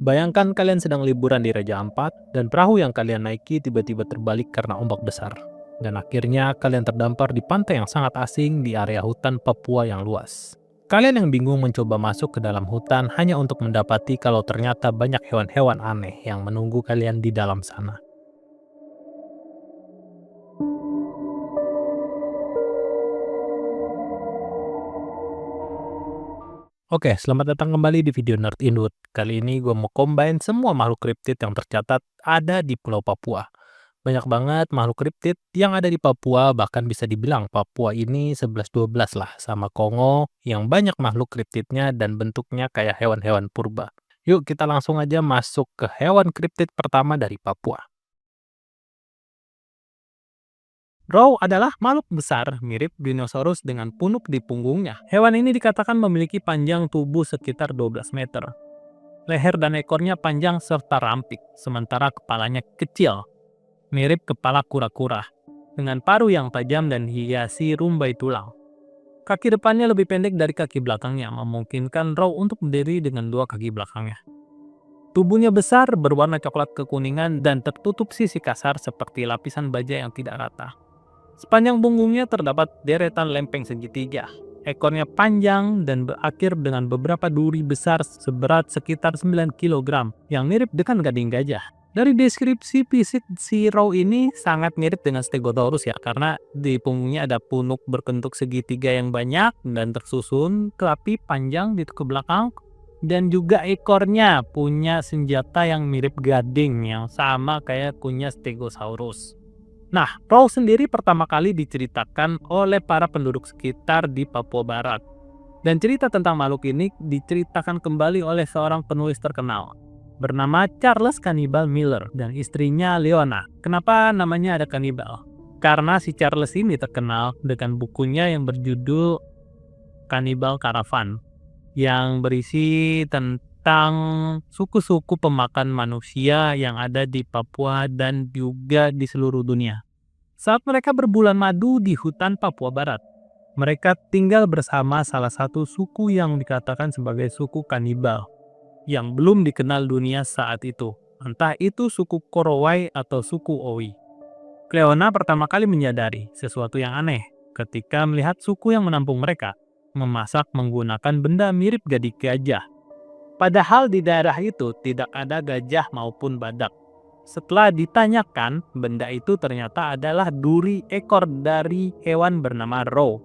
Bayangkan kalian sedang liburan di Raja Ampat dan perahu yang kalian naiki tiba-tiba terbalik karena ombak besar. Dan akhirnya kalian terdampar di pantai yang sangat asing di area hutan Papua yang luas. Kalian yang bingung mencoba masuk ke dalam hutan hanya untuk mendapati kalau ternyata banyak hewan-hewan aneh yang menunggu kalian di dalam sana. Oke, selamat datang kembali di video Nerd Indut. Kali ini gue mau combine semua makhluk kriptid yang tercatat ada di Pulau Papua. Banyak banget makhluk kriptid yang ada di Papua, bahkan bisa dibilang Papua ini 11-12 lah sama Kongo yang banyak makhluk kriptidnya dan bentuknya kayak hewan-hewan purba. Yuk kita langsung aja masuk ke hewan kriptid pertama dari Papua. Row adalah makhluk besar mirip dinosaurus dengan punuk di punggungnya. Hewan ini dikatakan memiliki panjang tubuh sekitar 12 meter. Leher dan ekornya panjang serta ramping, sementara kepalanya kecil, mirip kepala kura-kura, dengan paruh yang tajam dan hiasi rumbai tulang. Kaki depannya lebih pendek dari kaki belakangnya, memungkinkan Row untuk berdiri dengan dua kaki belakangnya. Tubuhnya besar, berwarna coklat kekuningan, dan tertutup sisi kasar seperti lapisan baja yang tidak rata. Sepanjang punggungnya terdapat deretan lempeng segitiga. Ekornya panjang dan berakhir dengan beberapa duri besar seberat sekitar 9 kg yang mirip dengan gading gajah. Dari deskripsi fisik si Row ini sangat mirip dengan Stegosaurus ya, karena di punggungnya ada punuk berbentuk segitiga yang banyak dan tersusun kelapi panjang di ke belakang, dan juga ekornya punya senjata yang mirip gading yang sama kayak punya Stegosaurus. Nah, Row sendiri pertama kali diceritakan oleh para penduduk sekitar di Papua Barat. Dan cerita tentang makhluk ini diceritakan kembali oleh seorang penulis terkenal bernama Charles Cannibal Miller dan istrinya Leona. Kenapa namanya ada Cannibal? Karena si Charles ini terkenal dengan bukunya yang berjudul Cannibal Caravan, yang berisi tentang suku-suku pemakan manusia yang ada di Papua dan juga di seluruh dunia. Saat mereka berbulan madu di hutan Papua Barat, mereka tinggal bersama salah satu suku yang dikatakan sebagai suku kanibal, yang belum dikenal dunia saat itu. Entah itu suku Korowai atau suku Owi. Cleona pertama kali menyadari sesuatu yang aneh ketika melihat suku yang menampung mereka memasak menggunakan benda mirip gading gajah. Padahal di daerah itu tidak ada gajah maupun badak. Setelah ditanyakan, benda itu ternyata adalah duri ekor dari hewan bernama Row.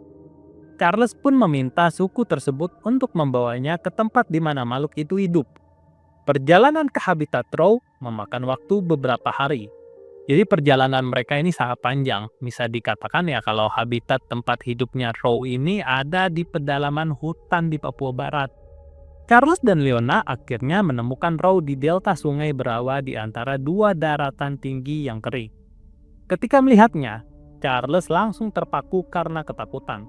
Charles pun meminta suku tersebut untuk membawanya ke tempat di mana makhluk itu hidup. Perjalanan ke habitat Row memakan waktu beberapa hari. Jadi perjalanan mereka ini sangat panjang. Bisa dikatakan ya kalau habitat tempat hidupnya Row ini ada di pedalaman hutan di Papua Barat. Charles dan Leona akhirnya menemukan Row di delta sungai Berawa di antara dua daratan tinggi yang kering. Ketika melihatnya, Charles langsung terpaku karena ketakutan.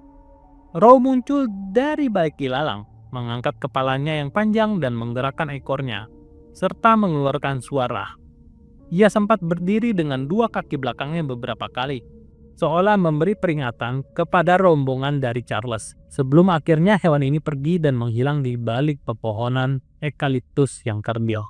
Row muncul dari balik ilalang, mengangkat kepalanya yang panjang dan menggerakkan ekornya, serta mengeluarkan suara. Ia sempat berdiri dengan dua kaki belakangnya beberapa kali, seolah memberi peringatan kepada rombongan dari Charles, sebelum akhirnya hewan ini pergi dan menghilang di balik pepohonan eukaliptus yang kerdil.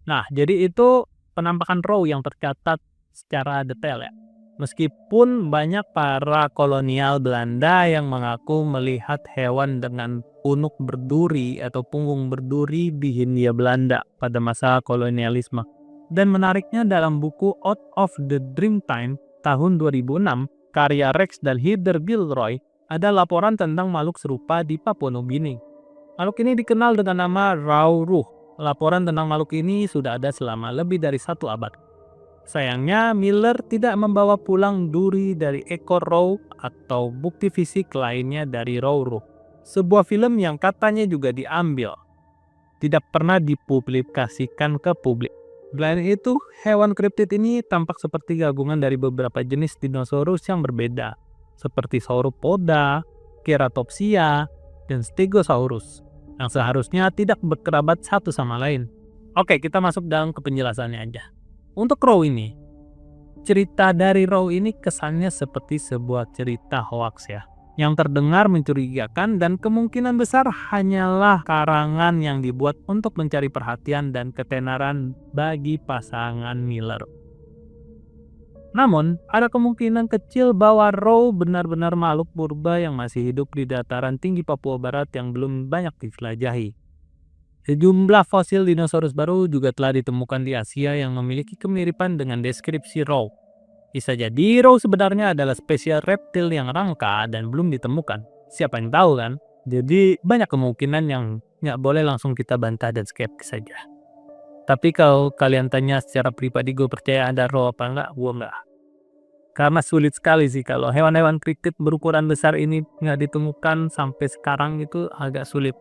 Nah, jadi itu penampakan Row yang tercatat secara detail ya. Meskipun banyak para kolonial Belanda yang mengaku melihat hewan dengan punuk berduri atau punggung berduri di Hindia Belanda pada masa kolonialisme. Dan menariknya dalam buku Out of the Dreamtime tahun 2006, karya Rex dan Heather Gilroy, ada laporan tentang makhluk serupa di Papua Nugini. Makhluk ini dikenal dengan nama Rauruh. Laporan tentang makhluk ini sudah ada selama lebih dari 1 abad. Sayangnya, Miller tidak membawa pulang duri dari ekor Row atau bukti fisik lainnya dari Rauruh. Sebuah film yang katanya juga diambil, tidak pernah dipublikasikan ke publik. Selain itu, hewan kriptid ini tampak seperti gabungan dari beberapa jenis dinosaurus yang berbeda, seperti Sauropoda, Ceratopsia, dan Stegosaurus, yang seharusnya tidak berkerabat satu sama lain. Oke, kita masuk dalam ke penjelasannya aja. Untuk Row ini, cerita dari Row ini kesannya seperti sebuah cerita hoax ya. yang terdengar mencurigakan dan kemungkinan besar hanyalah karangan yang dibuat untuk mencari perhatian dan ketenaran bagi pasangan Miller. Namun, ada kemungkinan kecil bahwa Roe benar-benar makhluk purba yang masih hidup di dataran tinggi Papua Barat yang belum banyak dijelajahi. Sejumlah fosil dinosaurus baru juga telah ditemukan di Asia yang memiliki kemiripan dengan deskripsi Roe. Bisa jadi Roe sebenarnya adalah spesies reptil yang langka dan belum ditemukan. Siapa yang tahu kan? Jadi banyak kemungkinan yang nggak boleh langsung kita bantah dan skeptis saja. Tapi kalau kalian tanya secara pribadi gue percaya ada Roe apa enggak, gue enggak. Karena sulit sekali sih kalau hewan-hewan kritit berukuran besar ini nggak ditemukan sampai sekarang itu agak sulit.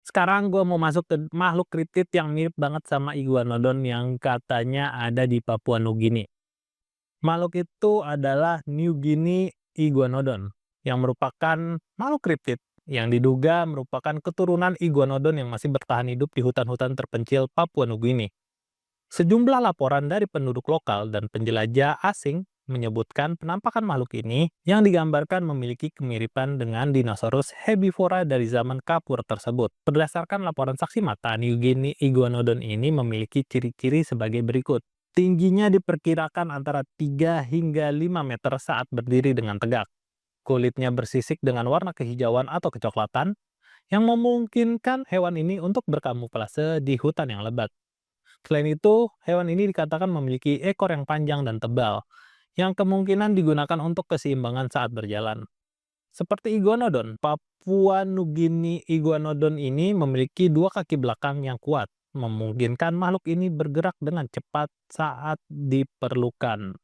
Sekarang gue mau masuk ke makhluk kritit yang mirip banget sama iguanodon yang katanya ada di Papua Nugini. Makhluk itu adalah New Guinea iguanodon yang merupakan makhluk kriptid yang diduga merupakan keturunan iguanodon yang masih bertahan hidup di hutan-hutan terpencil Papua Nugini. Sejumlah laporan dari penduduk lokal dan penjelajah asing menyebutkan penampakan makhluk ini yang digambarkan memiliki kemiripan dengan dinosaurus herbivora dari zaman Kapur tersebut. Berdasarkan laporan saksi mata, New Guinea iguanodon ini memiliki ciri-ciri sebagai berikut. Tingginya diperkirakan antara 3 hingga 5 meter saat berdiri dengan tegak. Kulitnya bersisik dengan warna kehijauan atau kecoklatan, yang memungkinkan hewan ini untuk berkamuflase di hutan yang lebat. Selain itu, hewan ini dikatakan memiliki ekor yang panjang dan tebal, yang kemungkinan digunakan untuk keseimbangan saat berjalan. Seperti iguanodon, Papua Nugini iguanodon ini memiliki dua kaki belakang yang kuat, memungkinkan makhluk ini bergerak dengan cepat saat diperlukan.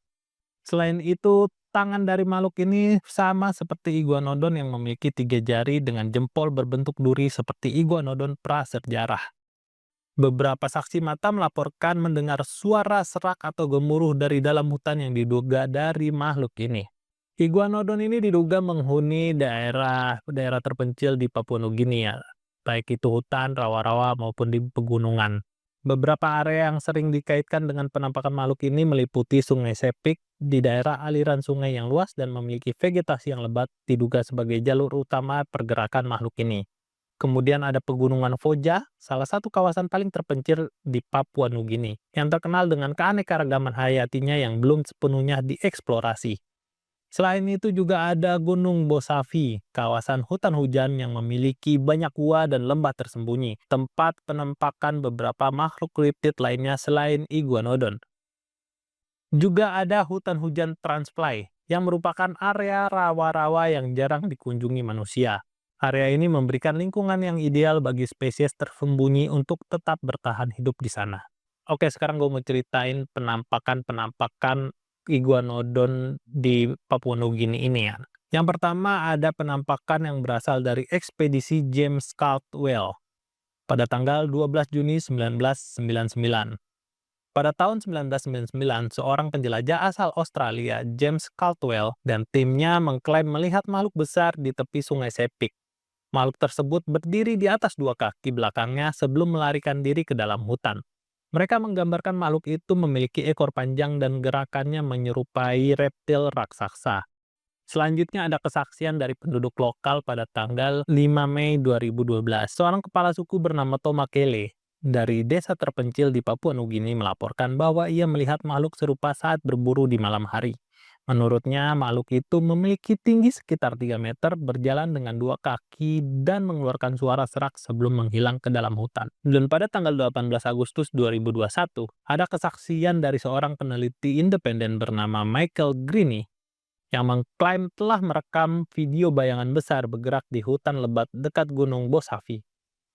Selain itu, tangan dari makhluk ini sama seperti iguanodon yang memiliki 3 jari dengan jempol berbentuk duri seperti iguanodon prasejarah. Beberapa saksi mata melaporkan mendengar suara serak atau gemuruh dari dalam hutan yang diduga dari makhluk ini. Iguanodon ini diduga menghuni daerah terpencil di Papua Nugini ya, baik itu hutan, rawa-rawa maupun di pegunungan. Beberapa area yang sering dikaitkan dengan penampakan makhluk ini meliputi Sungai Sepik di daerah aliran sungai yang luas dan memiliki vegetasi yang lebat diduga sebagai jalur utama pergerakan makhluk ini. Kemudian ada Pegunungan Foja, salah satu kawasan paling terpencil di Papua Nugini, yang terkenal dengan keanekaragaman hayatinya yang belum sepenuhnya dieksplorasi. Selain itu juga ada Gunung Bosavi, kawasan hutan hujan yang memiliki banyak gua dan lembah tersembunyi, tempat penempakan beberapa makhluk kriptid lainnya selain iguanodon. Juga ada hutan hujan Transply, yang merupakan area rawa-rawa yang jarang dikunjungi manusia. Area ini memberikan lingkungan yang ideal bagi spesies tersembunyi untuk tetap bertahan hidup di sana. Oke, sekarang gue mau ceritain penampakan-penampakan iguanodon di Papua Nugini ini ya. Yang pertama ada penampakan yang berasal dari ekspedisi James Caldwell pada tanggal 12 Juni 1999. Pada tahun 1999, seorang penjelajah asal Australia, James Caldwell, dan timnya mengklaim melihat makhluk besar di tepi Sungai Sepik. Makhluk tersebut berdiri di atas dua kaki belakangnya sebelum melarikan diri ke dalam hutan. Mereka menggambarkan makhluk itu memiliki ekor panjang dan gerakannya menyerupai reptil raksasa. Selanjutnya ada kesaksian dari penduduk lokal pada tanggal 5 Mei 2012. Seorang kepala suku bernama Tomakele dari desa terpencil di Papua Nugini melaporkan bahwa ia melihat makhluk serupa saat berburu di malam hari. Menurutnya, makhluk itu memiliki tinggi sekitar 3 meter, berjalan dengan dua kaki, dan mengeluarkan suara serak sebelum menghilang ke dalam hutan. Dan pada tanggal 18 Agustus 2021, ada kesaksian dari seorang peneliti independen bernama Michael Greene yang mengklaim telah merekam video bayangan besar bergerak di hutan lebat dekat Gunung Bosavi.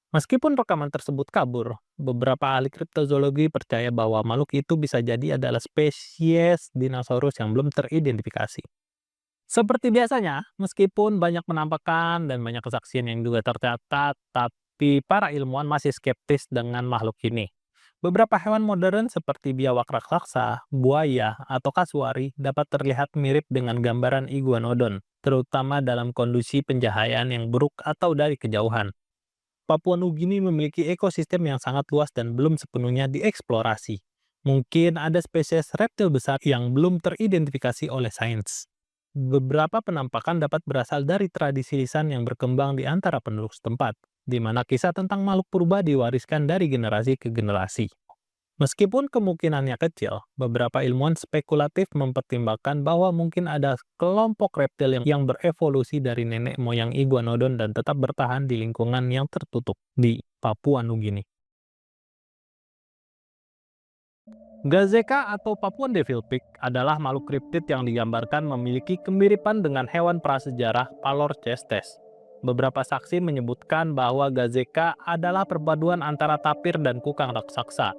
Meskipun rekaman tersebut kabur, beberapa ahli kriptozoologi percaya bahwa makhluk itu bisa jadi adalah spesies dinosaurus yang belum teridentifikasi. Seperti biasanya, meskipun banyak penampakan dan banyak kesaksian yang juga tercatat, tapi para ilmuwan masih skeptis dengan makhluk ini. Beberapa hewan modern seperti biawak raksasa, buaya, atau kasuari dapat terlihat mirip dengan gambaran iguanodon, terutama dalam kondisi pencahayaan yang buruk atau dari kejauhan. Papua Nugini memiliki ekosistem yang sangat luas dan belum sepenuhnya dieksplorasi. Mungkin ada spesies reptil besar yang belum teridentifikasi oleh sains. Beberapa penampakan dapat berasal dari tradisi lisan yang berkembang di antara penduduk setempat, di mana kisah tentang makhluk purba diwariskan dari generasi ke generasi. Meskipun kemungkinannya kecil, beberapa ilmuwan spekulatif mempertimbangkan bahwa mungkin ada kelompok reptil yang berevolusi dari nenek moyang iguanodon dan tetap bertahan di lingkungan yang tertutup di Papua Nugini. Gazeka atau Papuan Devil Pig adalah makhluk kriptid yang digambarkan memiliki kemiripan dengan hewan prasejarah Palorchestes. Beberapa saksi menyebutkan bahwa Gazeka adalah perpaduan antara tapir dan kukang raksasa.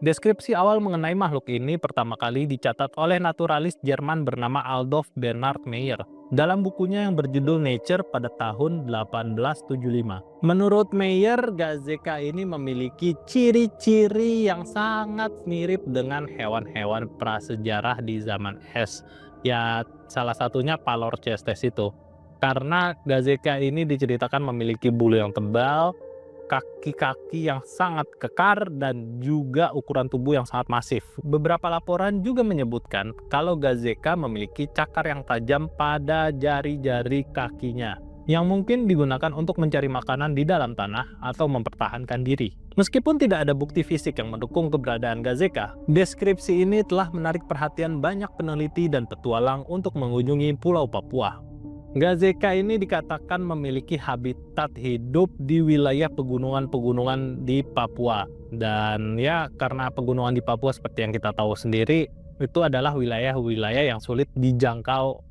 Deskripsi awal mengenai makhluk ini pertama kali dicatat oleh naturalis Jerman bernama Adolf Bernhard Meyer dalam bukunya yang berjudul Nature pada tahun 1875. Menurut Meyer, Gazeka ini memiliki ciri-ciri yang sangat mirip dengan hewan-hewan prasejarah di zaman es. Ya, salah satunya Palorchestes itu. Karena Gazeka ini diceritakan memiliki bulu yang tebal, kaki-kaki yang sangat kekar, dan juga ukuran tubuh yang sangat masif. Beberapa laporan juga menyebutkan kalau Gazeka memiliki cakar yang tajam pada jari-jari kakinya, yang mungkin digunakan untuk mencari makanan di dalam tanah atau mempertahankan diri. Meskipun tidak ada bukti fisik yang mendukung keberadaan Gazeka, deskripsi ini telah menarik perhatian banyak peneliti dan petualang untuk mengunjungi Pulau Papua. Gazeka ini dikatakan memiliki habitat hidup di wilayah pegunungan-pegunungan di Papua. Dan ya, karena pegunungan di Papua seperti yang kita tahu sendiri, itu adalah wilayah-wilayah yang sulit dijangkau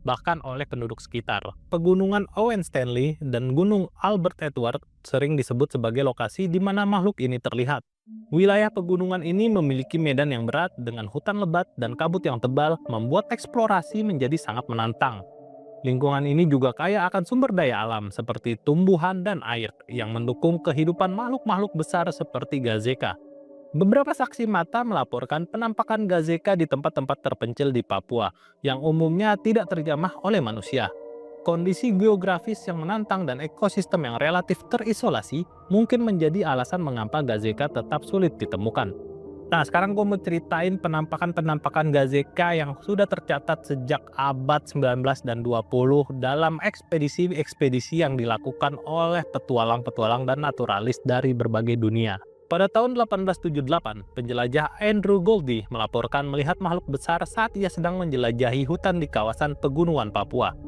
bahkan oleh penduduk sekitar. Pegunungan Owen Stanley dan Gunung Albert Edward sering disebut sebagai lokasi di mana makhluk ini terlihat. Wilayah pegunungan ini memiliki medan yang berat dengan hutan lebat dan kabut yang tebal, membuat eksplorasi menjadi sangat menantang. Lingkungan ini juga kaya akan sumber daya alam seperti tumbuhan dan air yang mendukung kehidupan makhluk-makhluk besar seperti Gazeka. Beberapa saksi mata melaporkan penampakan Gazeka di tempat-tempat terpencil di Papua yang umumnya tidak terjamah oleh manusia. Kondisi geografis yang menantang dan ekosistem yang relatif terisolasi mungkin menjadi alasan mengapa Gazeka tetap sulit ditemukan. Nah, sekarang gue mau ceritain penampakan-penampakan Gazeka yang sudah tercatat sejak abad 19 dan 20 dalam ekspedisi-ekspedisi yang dilakukan oleh petualang-petualang dan naturalis dari berbagai dunia. Pada tahun 1878, penjelajah Andrew Goldie melaporkan melihat makhluk besar saat ia sedang menjelajahi hutan di kawasan pegunungan Papua.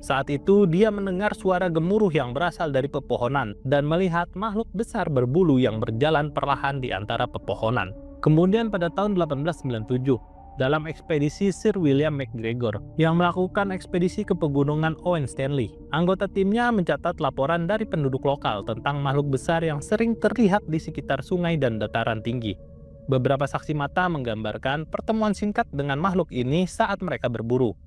Saat itu, dia mendengar suara gemuruh yang berasal dari pepohonan dan melihat makhluk besar berbulu yang berjalan perlahan di antara pepohonan. Kemudian pada tahun 1897, dalam ekspedisi Sir William McGregor yang melakukan ekspedisi ke pegunungan Owen Stanley, anggota timnya mencatat laporan dari penduduk lokal tentang makhluk besar yang sering terlihat di sekitar sungai dan dataran tinggi. Beberapa saksi mata menggambarkan pertemuan singkat dengan makhluk ini saat mereka berburu.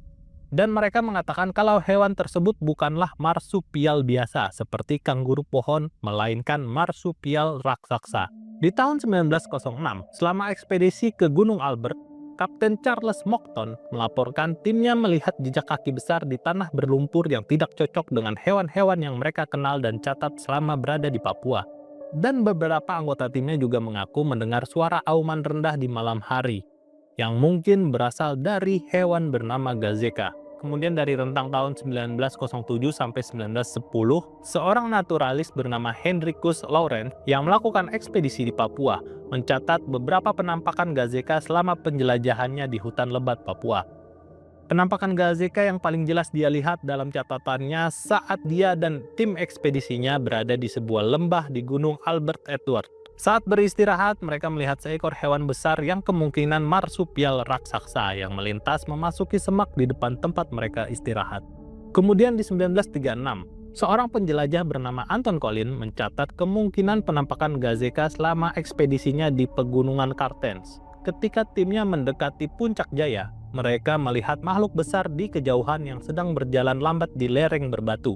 Dan mereka mengatakan kalau hewan tersebut bukanlah marsupial biasa seperti kanguru pohon, melainkan marsupial raksasa. Di tahun 1906, selama ekspedisi ke Gunung Albert, Kapten Charles Mockton melaporkan timnya melihat jejak kaki besar di tanah berlumpur yang tidak cocok dengan hewan-hewan yang mereka kenal dan catat selama berada di Papua. Dan beberapa anggota timnya juga mengaku mendengar suara auman rendah di malam hari, yang mungkin berasal dari hewan bernama Gazeka. Kemudian dari rentang tahun 1907 sampai 1910, seorang naturalis bernama Hendrikus Laurent yang melakukan ekspedisi di Papua mencatat beberapa penampakan Gazeka selama penjelajahannya di hutan lebat Papua. Penampakan Gazeka yang paling jelas dia lihat dalam catatannya saat dia dan tim ekspedisinya berada di sebuah lembah di Gunung Albert Edward. Saat beristirahat, mereka melihat seekor hewan besar yang kemungkinan marsupial raksasa yang melintas memasuki semak di depan tempat mereka istirahat. Kemudian di 1936, seorang penjelajah bernama Anton Collin mencatat kemungkinan penampakan Gazeka selama ekspedisinya di pegunungan Kartens. Ketika timnya mendekati Puncak Jaya, mereka melihat makhluk besar di kejauhan yang sedang berjalan lambat di lereng berbatu.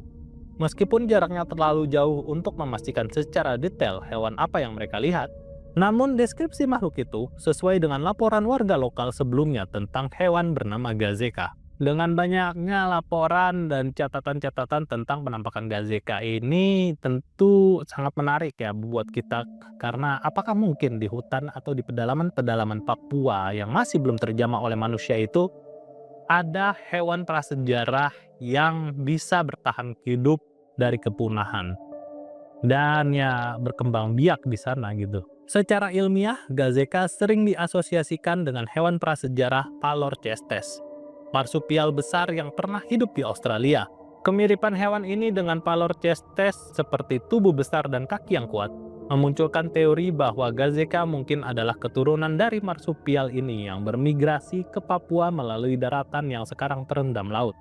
Meskipun jaraknya terlalu jauh untuk memastikan secara detail hewan apa yang mereka lihat, namun deskripsi makhluk itu sesuai dengan laporan warga lokal sebelumnya tentang hewan bernama Gazeka. Dengan banyaknya laporan dan catatan-catatan tentang penampakan Gazeka ini tentu sangat menarik ya buat kita, karena apakah mungkin di hutan atau di pedalaman-pedalaman Papua yang masih belum terjamah oleh manusia itu ada hewan prasejarah yang bisa bertahan hidup dari kepunahan dan ya berkembang biak di sana gitu. Secara ilmiah, Gazeka sering diasosiasikan dengan hewan prasejarah Palorchestes, marsupial besar yang pernah hidup di Australia. Kemiripan hewan ini dengan Palorchestes seperti tubuh besar dan kaki yang kuat memunculkan teori bahwa Gazeka mungkin adalah keturunan dari marsupial ini yang bermigrasi ke Papua melalui daratan yang sekarang terendam laut.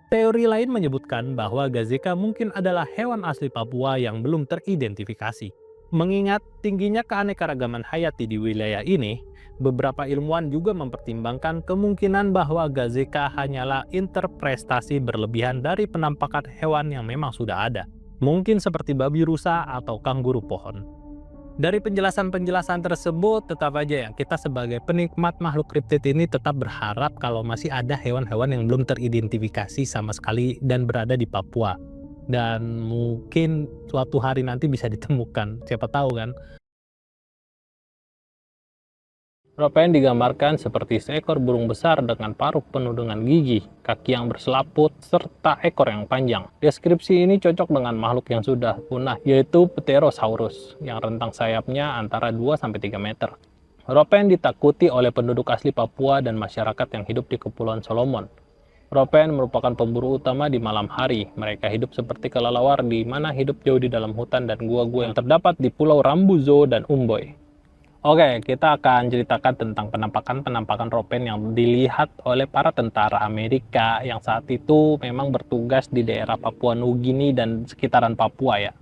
Teori lain menyebutkan bahwa Gazeka mungkin adalah hewan asli Papua yang belum teridentifikasi. Mengingat tingginya keanekaragaman hayati di wilayah ini, beberapa ilmuwan juga mempertimbangkan kemungkinan bahwa Gazeka hanyalah interpretasi berlebihan dari penampakan hewan yang memang sudah ada. Mungkin seperti babi rusa atau kanguru pohon. Dari penjelasan-penjelasan tersebut, tetap aja ya, kita sebagai penikmat makhluk kriptid ini tetap berharap kalau masih ada hewan-hewan yang belum teridentifikasi sama sekali dan berada di Papua. Dan mungkin suatu hari nanti bisa ditemukan, siapa tahu kan. Ropen digambarkan seperti seekor burung besar dengan paruh penuh dengan gigi, kaki yang berselaput, serta ekor yang panjang. Deskripsi ini cocok dengan makhluk yang sudah punah, yaitu Pterosaurus, yang rentang sayapnya antara 2-3 meter. Ropen ditakuti oleh penduduk asli Papua dan masyarakat yang hidup di Kepulauan Solomon. Ropen merupakan pemburu utama di malam hari. Mereka hidup seperti kelelawar di mana hidup jauh di dalam hutan dan gua-gua yang terdapat di Pulau Rambuzo dan Umboy. Oke, kita akan ceritakan tentang penampakan-penampakan Ropen yang dilihat oleh para tentara Amerika yang saat itu memang bertugas di daerah Papua Nugini dan sekitaran Papua ya.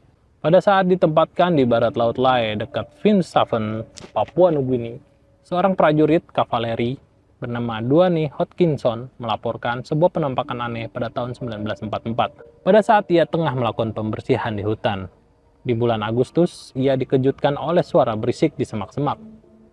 Pada saat ditempatkan di barat laut Lae dekat Finschhafen, Papua Nugini, seorang prajurit kavaleri bernama Duane Hodgkinson melaporkan sebuah penampakan aneh pada tahun 1944. Pada saat ia tengah melakukan pembersihan di hutan. Di bulan Agustus, ia dikejutkan oleh suara berisik di semak-semak.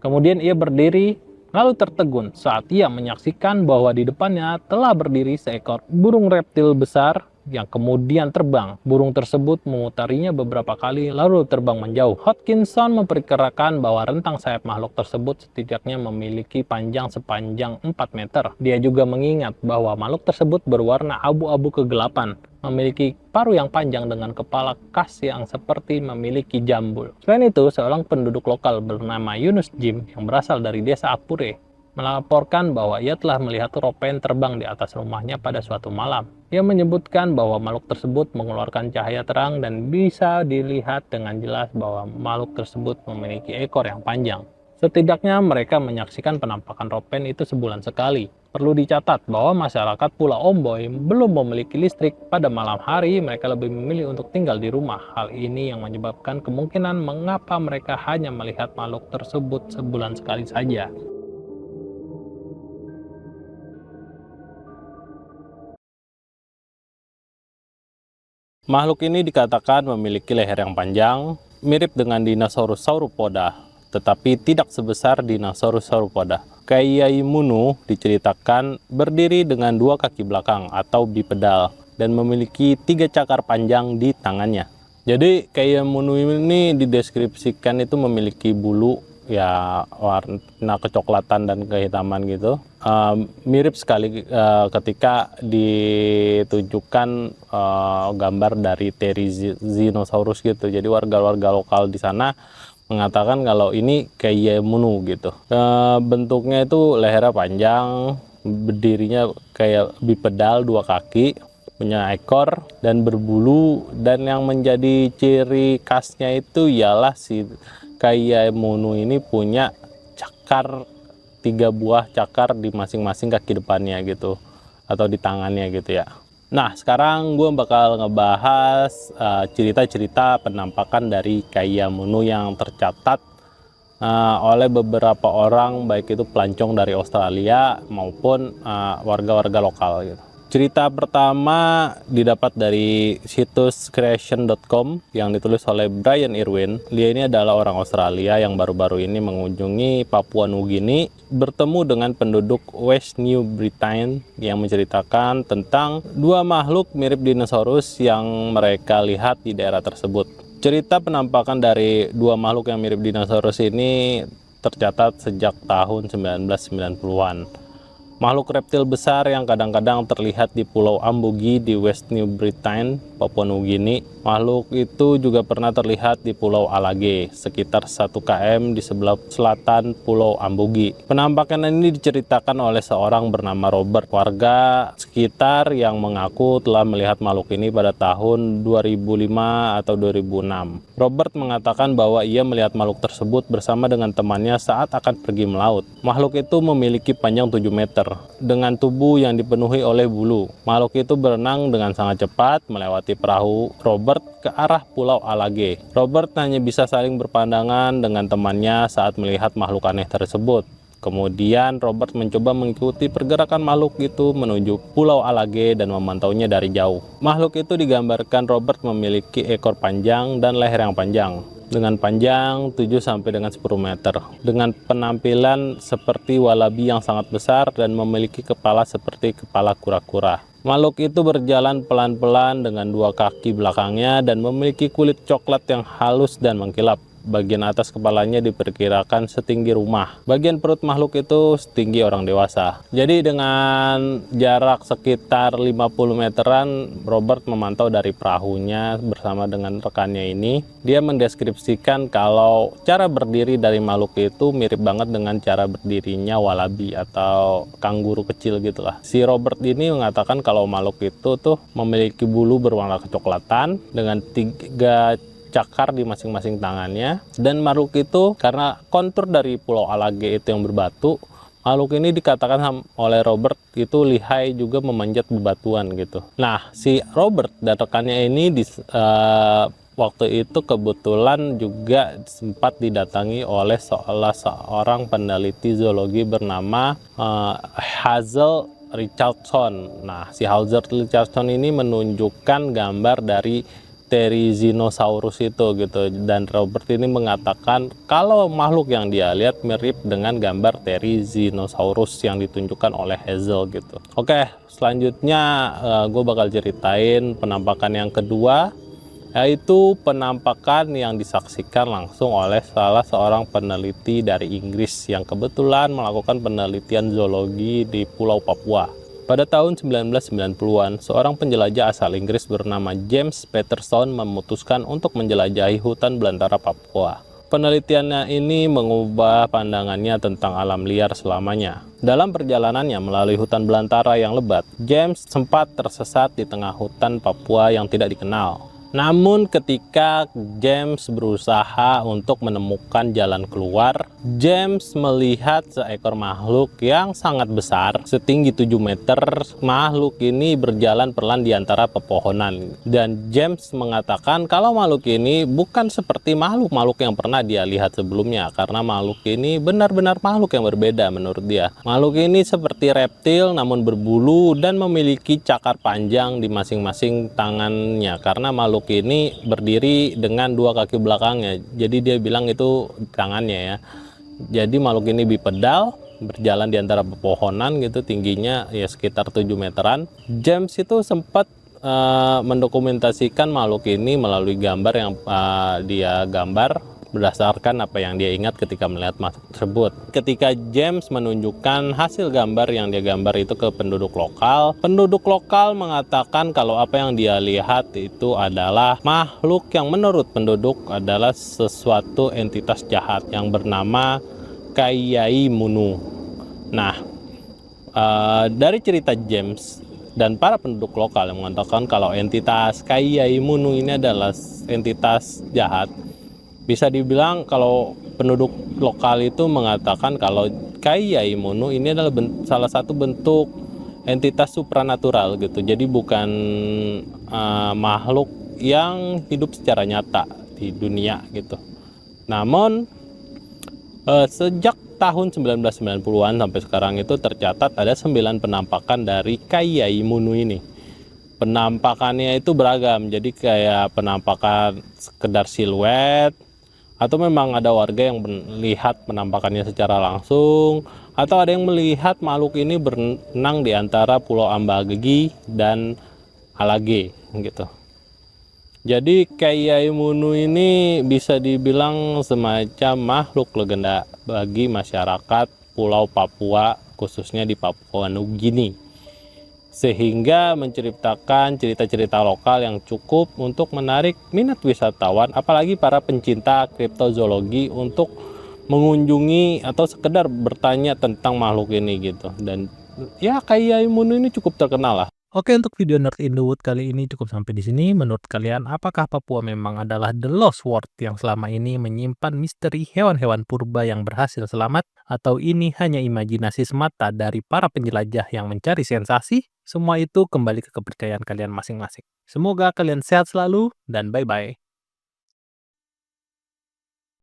Kemudian ia berdiri, lalu tertegun saat ia menyaksikan bahwa di depannya telah berdiri seekor burung reptil besar yang kemudian terbang. Burung tersebut memutarinya beberapa kali lalu terbang menjauh. Hodgkinson memperkirakan bahwa rentang sayap makhluk tersebut setidaknya memiliki panjang sepanjang 4 meter. Dia juga mengingat bahwa makhluk tersebut berwarna abu-abu kegelapan, memiliki paruh yang panjang dengan kepala khas yang seperti memiliki jambul. Selain itu, seorang penduduk lokal bernama Yunus Jim yang berasal dari desa Apure melaporkan bahwa ia telah melihat Ropen terbang di atas rumahnya pada suatu malam. Ia menyebutkan bahwa makhluk tersebut mengeluarkan cahaya terang dan bisa dilihat dengan jelas bahwa makhluk tersebut memiliki ekor yang panjang. Setidaknya mereka menyaksikan penampakan Ropen itu sebulan sekali. Perlu dicatat bahwa masyarakat Pulau Omboy belum memiliki listrik. Pada malam hari mereka lebih memilih untuk tinggal di rumah. Hal ini yang menyebabkan kemungkinan mengapa mereka hanya melihat makhluk tersebut sebulan sekali saja. Makhluk ini dikatakan memiliki leher yang panjang, mirip dengan dinosaurus sauropoda, tetapi tidak sebesar dinosaurus sauropoda. Kaiyamunu diceritakan berdiri dengan 2 kaki belakang atau bipedal dan memiliki 3 cakar panjang di tangannya. Jadi Kaiyamunu ini dideskripsikan itu memiliki bulu ya warna kecoklatan dan kehitaman gitu. Mirip sekali ketika ditunjukkan gambar dari Therizinosaurus gitu. Jadi warga-warga lokal di sana mengatakan kalau ini Kaiyamunu gitu. Bentuknya itu lehernya panjang, berdirinya kayak bipedal 2 kaki, punya ekor dan berbulu, dan yang menjadi ciri khasnya itu ialah si Kaiyamunu ini punya cakar, 3 buah cakar di masing-masing kaki depannya gitu, atau di tangannya gitu ya. Nah, sekarang gue bakal ngebahas cerita-cerita penampakan dari Kaiyamunu yang tercatat oleh beberapa orang, baik itu pelancong dari Australia maupun warga-warga lokal gitu. Cerita pertama didapat dari situs creation.com yang ditulis oleh Brian Irwin. Dia ini adalah orang Australia yang baru-baru ini mengunjungi Papua Nugini, bertemu dengan penduduk West New Britain yang menceritakan tentang 2 makhluk mirip dinosaurus yang mereka lihat di daerah tersebut. Cerita penampakan dari 2 makhluk yang mirip dinosaurus ini tercatat sejak tahun 1990-an. Makhluk reptil besar yang kadang-kadang terlihat di Pulau Ambugi di West New Britain, Papua Nugini. Makhluk itu juga pernah terlihat di Pulau Alage, sekitar 1 km di sebelah selatan Pulau Ambugi. Penampakan ini diceritakan oleh seorang bernama Robert, warga sekitar yang mengaku telah melihat makhluk ini pada tahun 2005 atau 2006. Robert mengatakan bahwa ia melihat makhluk tersebut bersama dengan temannya saat akan pergi melaut. Makhluk itu memiliki panjang 7 meter dengan tubuh yang dipenuhi oleh bulu. Makhluk itu berenang dengan sangat cepat melewati perahu Robert ke arah Pulau Alage. Robert hanya bisa saling berpandangan dengan temannya saat melihat makhluk aneh tersebut. Kemudian Robert mencoba mengikuti pergerakan makhluk itu menuju Pulau Alage dan memantaunya dari jauh. Makhluk itu digambarkan Robert memiliki ekor panjang dan leher yang panjang, dengan panjang 7 sampai dengan 10 meter, dengan penampilan seperti walabi yang sangat besar dan memiliki kepala seperti kepala kura-kura. Makhluk itu berjalan pelan-pelan dengan 2 kaki belakangnya dan memiliki kulit coklat yang halus dan mengkilap. Bagian atas kepalanya diperkirakan setinggi rumah. Bagian perut makhluk itu setinggi orang dewasa. Jadi dengan jarak sekitar 50 meteran, Robert memantau dari perahunya bersama dengan rekannya ini. Dia mendeskripsikan kalau cara berdiri dari makhluk itu mirip banget dengan cara berdirinya walabi atau kanguru kecil gitulah. Si Robert ini mengatakan kalau makhluk itu tuh memiliki bulu berwarna kecoklatan dengan 3 cakar di masing-masing tangannya, dan makhluk itu karena kontur dari Pulau Alage itu yang berbatu, makhluk ini dikatakan oleh Robert itu lihai juga memanjat bebatuan gitu. Nah, si Robert dan rekannya ini waktu itu kebetulan juga sempat didatangi oleh seorang peneliti zoologi bernama Hazel Richardson. Nah, si Hazel Richardson ini menunjukkan gambar dari Therizinosaurus itu gitu, dan Robert ini mengatakan kalau makhluk yang dia lihat mirip dengan gambar Therizinosaurus yang ditunjukkan oleh Hazel gitu. Oke, selanjutnya gue bakal ceritain penampakan yang kedua, yaitu penampakan yang disaksikan langsung oleh salah seorang peneliti dari Inggris yang kebetulan melakukan penelitian zoologi di Pulau Papua. Pada tahun 1990-an, seorang penjelajah asal Inggris bernama James Patterson memutuskan untuk menjelajahi hutan belantara Papua. Penelitiannya ini mengubah pandangannya tentang alam liar selamanya. Dalam perjalanannya melalui hutan belantara yang lebat, James sempat tersesat di tengah hutan Papua yang tidak dikenal. Namun ketika James berusaha untuk menemukan jalan keluar, James melihat seekor makhluk yang sangat besar, setinggi 7 meter. Makhluk ini berjalan pelan di antara pepohonan. Dan James mengatakan kalau makhluk ini bukan seperti makhluk-makhluk yang pernah dia lihat sebelumnya, karena makhluk ini benar-benar makhluk yang berbeda menurut dia. Makhluk ini seperti reptil namun berbulu dan memiliki cakar panjang di masing-masing tangannya, karena makhluk ini berdiri dengan 2 kaki belakangnya, jadi dia bilang itu tangannya ya. Jadi makhluk ini bipedal, berjalan di antara pepohonan gitu, tingginya ya sekitar 7 meteran. James itu sempat mendokumentasikan makhluk ini melalui gambar yang dia gambar berdasarkan apa yang dia ingat ketika melihat makhluk tersebut. Ketika James menunjukkan hasil gambar yang dia gambar itu ke penduduk lokal mengatakan kalau apa yang dia lihat itu adalah makhluk yang menurut penduduk adalah sesuatu entitas jahat yang bernama Kaiyai Munu. Nah, dari cerita James dan para penduduk lokal yang mengatakan kalau entitas Kaiyai Munu ini adalah entitas jahat, bisa dibilang kalau penduduk lokal itu mengatakan kalau Kaiyai Munu ini adalah salah satu bentuk entitas supranatural gitu. Jadi bukan makhluk yang hidup secara nyata di dunia gitu. Namun sejak tahun 1990-an sampai sekarang itu tercatat ada 9 penampakan dari Kaiyai Munu ini. Penampakannya itu beragam, jadi kayak penampakan sekedar siluet, atau memang ada warga yang melihat penampakannya secara langsung, atau ada yang melihat makhluk ini berenang di antara Pulau Ambagi dan Alage gitu. Jadi Kaiyai Munu ini bisa dibilang semacam makhluk legenda bagi masyarakat Pulau Papua, khususnya di Papua Nugini, sehingga menceritakan cerita-cerita lokal yang cukup untuk menarik minat wisatawan, apalagi para pencinta kriptozoologi untuk mengunjungi atau sekedar bertanya tentang makhluk ini gitu. Dan ya Kyai Munu ini cukup terkenal lah. Oke, untuk video Nerd in the Wood kali ini cukup sampai di sini. Menurut kalian, apakah Papua memang adalah The Lost World yang selama ini menyimpan misteri hewan-hewan purba yang berhasil selamat? Atau ini hanya imajinasi semata dari para penjelajah yang mencari sensasi? Semua itu kembali ke kepercayaan kalian masing-masing. Semoga kalian sehat selalu, dan bye-bye.